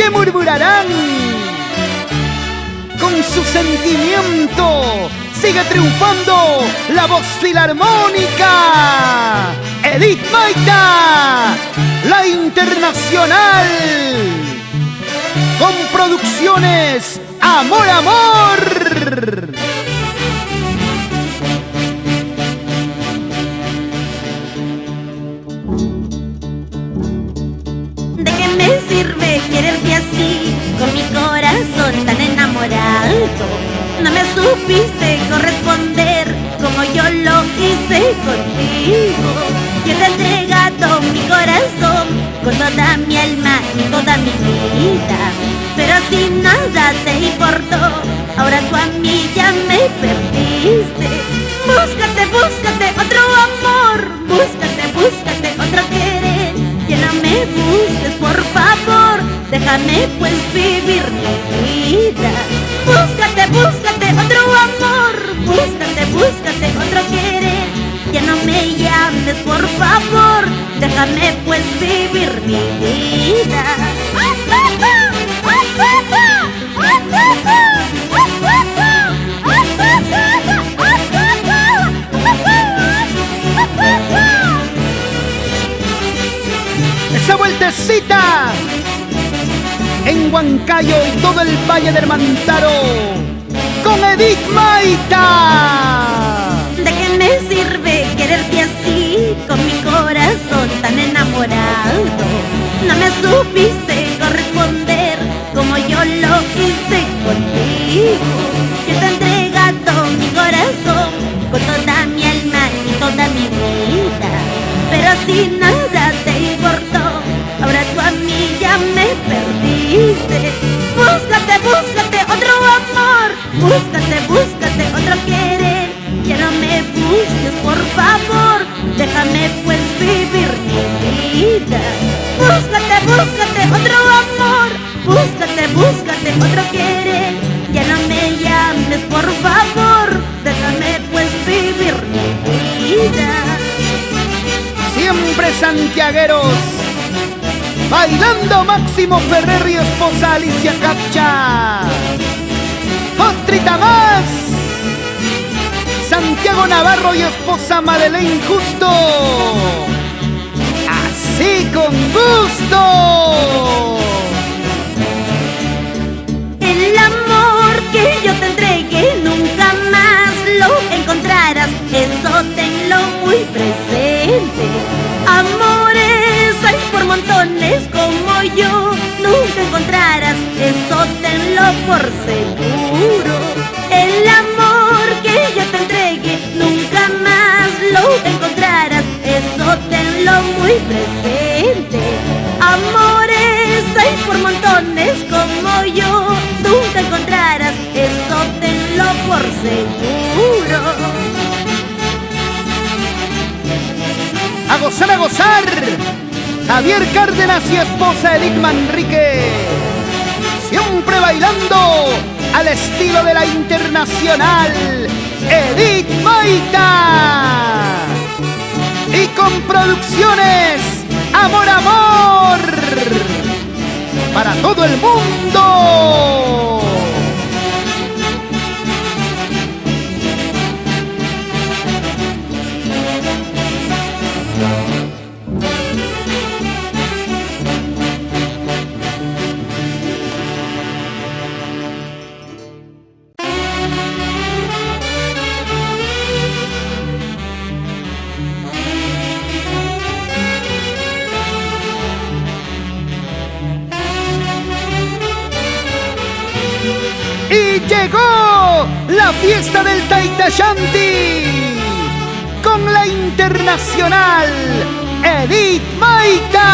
que murmurarán. Con su sentimiento sigue triunfando la voz filarmónica. Edith Maita, la internacional, con producciones Amor, Amor. ¿De qué me sirve quererte así, con mi corazón tan enamorado? No me supiste corresponder como yo lo hice contigo. Yo te he entregado mi corazón con toda mi alma y toda mi vida, pero si nada te importó, ahora tú a mí ya me perdiste. Búscate, búscate otro amor, búscate, búscate otro querer. Ya no me busques, por favor, déjame pues vivir mi vida. Búscate, búscate otro amor, búscate, búscate otro querer. Ya no me llames, por favor, déjame pues vivir mi vida. Esa vueltecita en Huancayo y todo el Valle del Mantaro con Edith Maita. ¿De qué me sirve quererte así, con mi corazón tan enamorado? No me supiste corresponder como yo lo hice contigo. Yo te he entregado mi corazón con toda mi alma y toda mi vida, pero si nada te importó, ahora tú a mí ya me perdiste. Búscate, búscate otro amor, búscate, búscate otro querer. Ya no me busques, por favor, déjame pues vivir mi vida. Búscate, búscate otro amor, búscate, búscate otro querer. Ya no me llames, por favor, déjame pues vivir mi vida. Siempre santiagueros, bailando Máximo Ferrer y esposa Alicia Capcha. Otrita más, Santiago Navarro y esposa Madeleine Justo. Así con gusto. El amor que yo te entregué nunca más lo encontrarás, eso tenlo muy presente. Amores hay por montones como yo, nunca encontrarás, eso tenlo por seguro. El amor que yo te entregué nunca más lo encontrarás, eso tenlo muy presente. Amores hay por montones como yo, nunca encontrarás, eso tenlo por seguro. A gozar, a gozar. Javier Cárdenas y esposa Edith Manrique, siempre bailando al estilo de la internacional Edith Maita. Y con producciones Amor, Amor, para todo el mundo. Y llegó la fiesta del Taitayanti con la internacional Edith Maita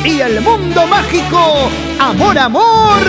y el mundo mágico Amor, Amor.